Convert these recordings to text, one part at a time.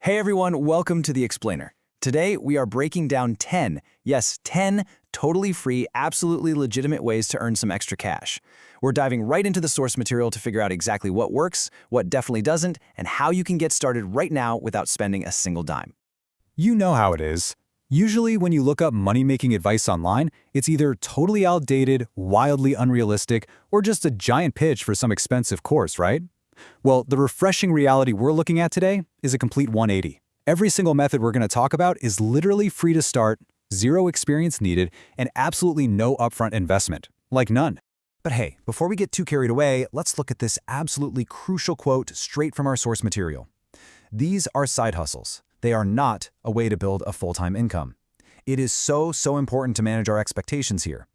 Hey everyone, welcome to The Explainer. Today we are breaking down 10, yes, 10 totally free, absolutely legitimate ways to earn some extra cash. We're diving right into the source material to figure out exactly what works, what definitely doesn't, and how you can get started right now without spending a single dime. You know how it is. Usually when you look up money-making advice online, it's either totally outdated, wildly unrealistic, or just a giant pitch for some expensive course, right? Well, the refreshing reality we're looking at today is a complete 180. Every single method we're going to talk about is literally free to start, zero experience needed, and absolutely no upfront investment. Like none. But hey, before we get too carried away, let's look at this absolutely crucial quote straight from our source material. These are side hustles. They are not a way to build a full-time income. It is so important to manage our expectations here.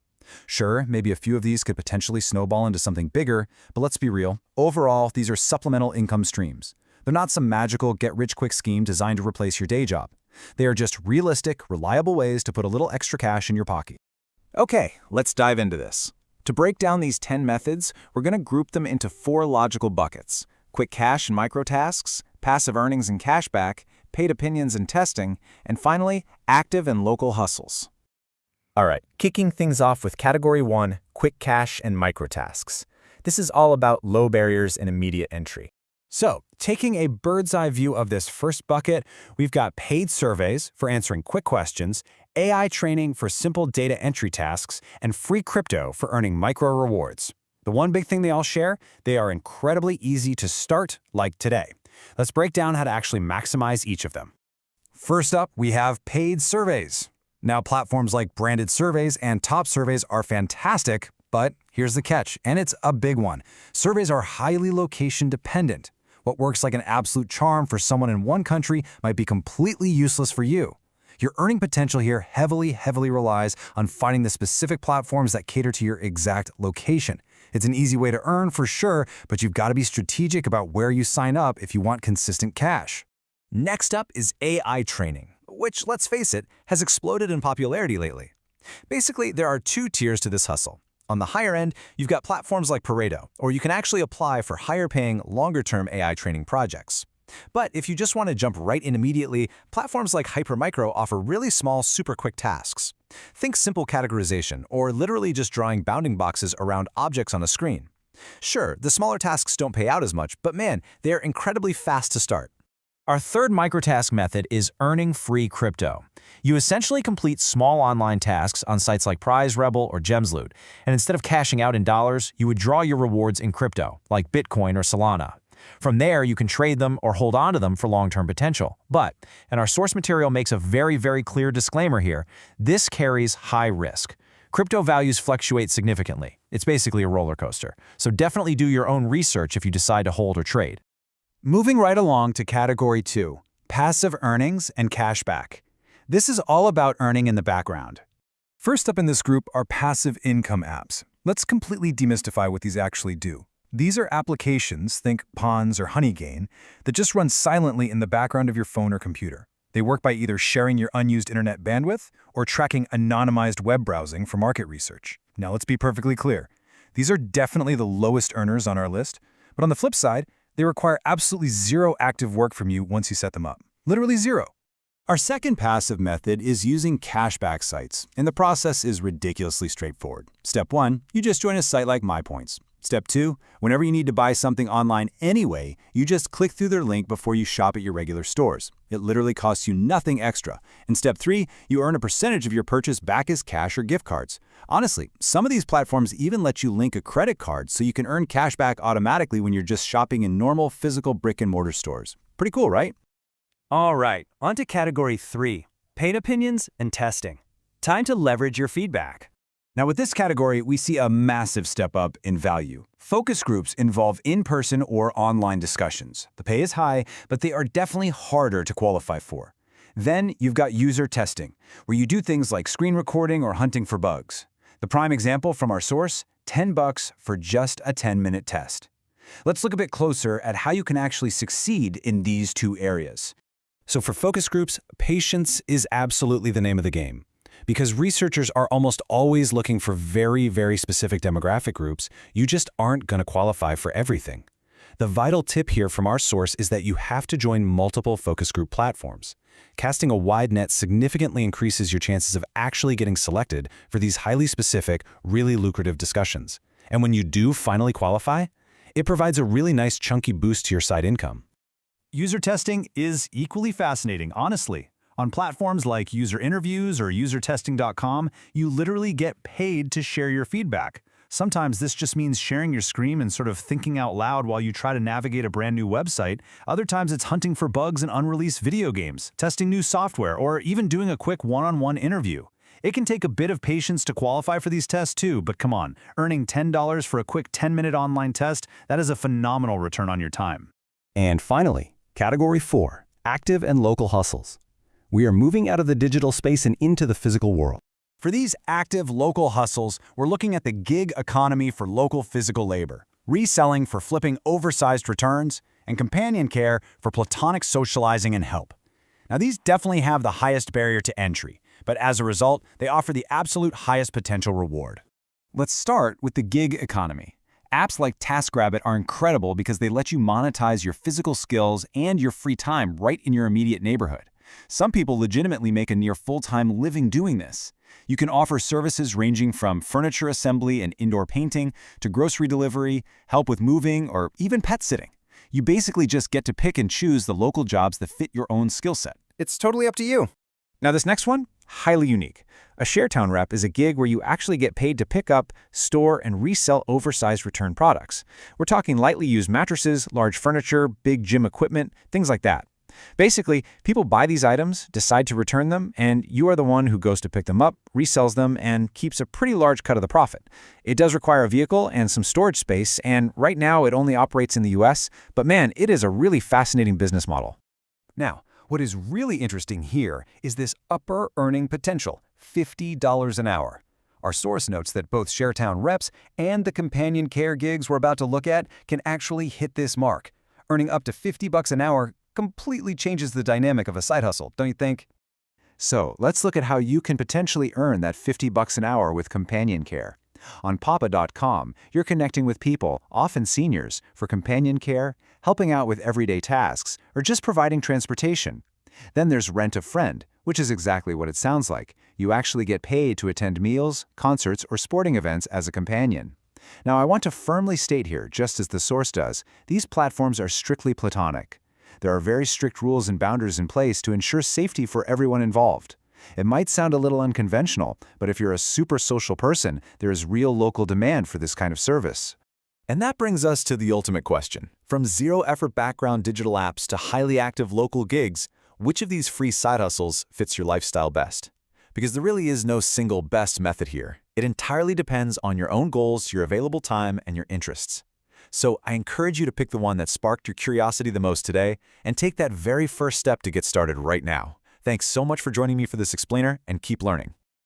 Sure, maybe a few of these could potentially snowball into something bigger, but let's be real. Overall, these are supplemental income streams. They're not some magical get-rich-quick scheme designed to replace your day job. They are just realistic, reliable ways to put a little extra cash in your pocket. Okay, let's dive into this. To break down these 10 methods, we're going to group them into 4 logical buckets: quick cash and microtasks, passive earnings and cashback, paid opinions and testing, and finally, active and local hustles. All right, kicking things off with Category 1, Quick Cash and Microtasks. This is all about low barriers and immediate entry. So, taking a bird's eye view of this first bucket, we've got paid surveys for answering quick questions, AI training for simple data entry tasks, and free crypto for earning micro rewards. The one big thing they all share, they are incredibly easy to start, like today. Let's break down how to actually maximize each of them. First up, we have paid surveys. Now, platforms like Branded Surveys and Top Surveys are fantastic, but here's the catch, and it's a big one. Surveys are highly location dependent. What works like an absolute charm for someone in one country might be completely useless for you. Your earning potential here heavily relies on finding the specific platforms that cater to your exact location. It's an easy way to earn for sure, but you've got to be strategic about where you sign up if you want consistent cash. Next up is AI training, which, let's face it, has exploded in popularity lately. Basically, there are 2 tiers to this hustle. On the higher end, you've got platforms like Pareto, or you can actually apply for higher-paying, longer-term AI training projects. But if you just want to jump right in immediately, platforms like Hypermicro offer really small, super quick tasks. Think simple categorization, or literally just drawing bounding boxes around objects on a screen. Sure, the smaller tasks don't pay out as much, but man, they're incredibly fast to start. Our third microtask method is earning free crypto. You essentially complete small online tasks on sites like Prize Rebel or Gemsloot, and instead of cashing out in dollars, you would draw your rewards in crypto, like Bitcoin or Solana. From there, you can trade them or hold on to them for long-term potential. But, and our source material makes a very clear disclaimer here, this carries high risk. Crypto values fluctuate significantly. It's basically a roller coaster. So definitely do your own research if you decide to hold or trade. Moving right along to Category 2, passive earnings and cashback. This is all about earning in the background. First up in this group are passive income apps. Let's completely demystify what these actually do. These are applications, think Pawns or Honeygain, that just run silently in the background of your phone or computer. They work by either sharing your unused internet bandwidth or tracking anonymized web browsing for market research. Now let's be perfectly clear. These are definitely the lowest earners on our list, but on the flip side, they require absolutely zero active work from you once you set them up. Literally zero. Our second passive method is using cashback sites, and the process is ridiculously straightforward. Step 1, you just join a site like MyPoints. Step 2, whenever you need to buy something online anyway, you just click through their link before you shop at your regular stores. It literally costs you nothing extra. And step 3, you earn a percentage of your purchase back as cash or gift cards. Honestly, some of these platforms even let you link a credit card so you can earn cash back automatically when you're just shopping in normal physical brick-and-mortar stores. Pretty cool, right? All right, on to Category 3, paid opinions and testing. Time to leverage your feedback. Now with this category, we see a massive step up in value. Focus groups involve in-person or online discussions. The pay is high, but they are definitely harder to qualify for. Then you've got user testing, where you do things like screen recording or hunting for bugs. The prime example from our source, $10 for just a 10-minute test. Let's look a bit closer at how you can actually succeed in these 2 areas. So for focus groups, patience is absolutely the name of the game. Because researchers are almost always looking for very specific demographic groups, you just aren't going to qualify for everything. The vital tip here from our source is that you have to join multiple focus group platforms. Casting a wide net significantly increases your chances of actually getting selected for these highly specific, really lucrative discussions. And when you do finally qualify, it provides a really nice chunky boost to your side income. User testing is equally fascinating, honestly. On platforms like user interviews or usertesting.com, you literally get paid to share your feedback. Sometimes this just means sharing your screen and sort of thinking out loud while you try to navigate a brand new website. Other times it's hunting for bugs in unreleased video games, testing new software, or even doing a quick one-on-one interview. It can take a bit of patience to qualify for these tests too, but come on, earning $10 for a quick 10-minute online test, that is a phenomenal return on your time. And finally, Category 4, active and local hustles. We are moving out of the digital space and into the physical world. For these active local hustles, we're looking at the gig economy for local physical labor, reselling for flipping oversized returns, and companion care for platonic socializing and help. Now, these definitely have the highest barrier to entry, but as a result, they offer the absolute highest potential reward. Let's start with the gig economy. Apps like TaskRabbit are incredible because they let you monetize your physical skills and your free time right in your immediate neighborhood. Some people legitimately make a near full-time living doing this. You can offer services ranging from furniture assembly and indoor painting to grocery delivery, help with moving, or even pet sitting. You basically just get to pick and choose the local jobs that fit your own skill set. It's totally up to you. Now this next one, highly unique. A ShareTown rep is a gig where you actually get paid to pick up, store, and resell oversized return products. We're talking lightly used mattresses, large furniture, big gym equipment, things like that. Basically, people buy these items, decide to return them, and you are the one who goes to pick them up, resells them, and keeps a pretty large cut of the profit. It does require a vehicle and some storage space, and right now it only operates in the US, but man, it is a really fascinating business model. Now, what is really interesting here is this upper earning potential, $50 an hour. Our source notes that both ShareTown reps and the companion care gigs we're about to look at can actually hit this mark. Earning up to $50 an hour completely changes the dynamic of a side hustle, don't you think? So let's look at how you can potentially earn that $50 an hour with companion care. On papa.com, you're connecting with people, often seniors, for companion care, helping out with everyday tasks, or just providing transportation. Then there's Rent a Friend, which is exactly what it sounds like. You actually get paid to attend meals, concerts, or sporting events as a companion. Now, I want to firmly state here, just as the source does, these platforms are strictly platonic. There are very strict rules and boundaries in place to ensure safety for everyone involved. It might sound a little unconventional, but if you're a super social person, there is real local demand for this kind of service. And that brings us to the ultimate question. From zero-effort background digital apps to highly active local gigs, which of these free side hustles fits your lifestyle best? Because there really is no single best method here. It entirely depends on your own goals, your available time, and your interests. So I encourage you to pick the one that sparked your curiosity the most today and take that very first step to get started right now. Thanks so much for joining me for this explainer, and keep learning.